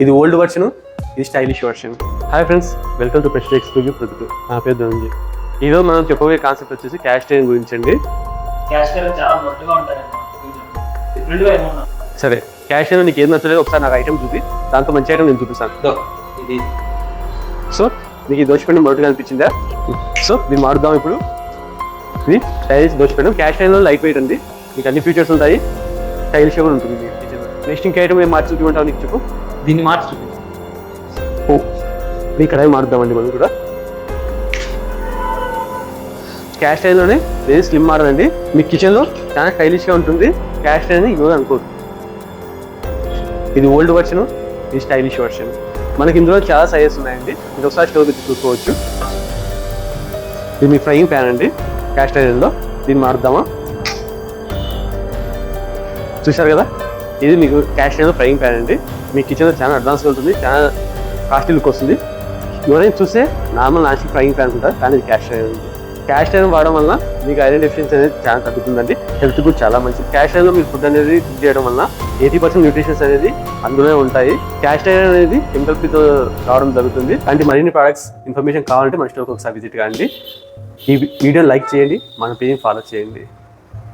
ఇది old version, ఇది stylish version. Hi friends, welcome to prestige exclusive product. నా పేరు ధనంజయ్. ఈరోజు మనం చెప్పబోయే కాన్సెప్ట్ వచ్చేసి క్యాస్ట్ ఐరన్ గురించి అండి. సరే, క్యాస్ట్ ఐరన్ నీకు ఏది నచ్చలేదు ఒకసారి నాకు ఐటమ్ చూపి, దాంతో మంచి ఐటమ్ నేను చూపిస్తాను. సో నీకు ఈ దోషపెండం మొదటిగా అనిపించిందా? సో దీన్ని వాడుదాం ఇప్పుడు. ఇది స్టైలిష్ దోషపెండం, క్యాస్ట్ ఐరన్లో లైట్ వెయిట్ అండి. మీకు అన్ని ఫీచర్స్ ఉంటాయి, స్టైలిష్గా కూడా ఉంటుంది. నెక్స్ట్ ఇంకా ఐటమ్ ఏం మార్చి చూపించావు నీకు చెప్పు. దీన్ని మార్చి ఈ కడాయి మారుద్దామండి మనం కూడా. క్యాస్ట్ ఐరన్లోనే వెరీ స్లిమ్ మోడల్ అండి. మీ కిచెన్లో చాలా స్టైలిష్గా ఉంటుంది. క్యాస్ట్ ఐరన్ ఇవ్వదు అనుకోదు. ఇది ఓల్డ్ వర్షన్, ఇది స్టైలిష్ వర్షన్. మనకి ఇందులో చాలా సైజెస్ ఉన్నాయండి. ఇది ఒకసారి స్టవ్ పెట్టి చూసుకోవచ్చు. ఇది మీ ఫ్రైయింగ్ ప్యాన్ అండి క్యాస్ట్ ఐరన్లో. దీన్ని మారుద్దామా? చూశారు కదా, ఇది మీకు క్యాస్ట్ ఐరన్ ఫ్రైయింగ్ ప్యాన్ అండి. మీ కిచెన్లో చాలా అడ్వాన్స్గా ఉంటుంది, చాలా కాస్ట్లీ లుక్ వస్తుంది. ఎవరైనా చూస్తే నార్మల్ నాన్స్టిక్ ఫ్రైయింగ్ ప్యాన్ ఉంటారు, కానీ ఇది క్యాస్ట్ ఐరన్ ఉంది. క్యాస్ట్ ఐరన్ వాడడం వల్ల మీకు ఐరన్ డెఫిషియన్సీ అనేది చాలా తగ్గుతుందండి. హెల్త్ కూడా చాలా మంచిది. క్యాస్ట్ ఐరన్లో మీరు ఫుడ్ అనేది కుక్ చేయడం వల్ల 80% న్యూట్రిషన్స్ అనేది అందులోనే ఉంటాయి. క్యాస్ట్ ఐరన్ అనేది కెమికల్ ఫ్రీతో రావడం జరుగుతుంది. అంటే మరిన్ని ప్రోడక్ట్స్ ఇన్ఫర్మేషన్ కావాలంటే మన స్టోర్కి ఒకసారి విజిట్ కాండి. ఈ వీడియోని లైక్ చేయండి, మన పేజ్ని ఫాలో చేయండి.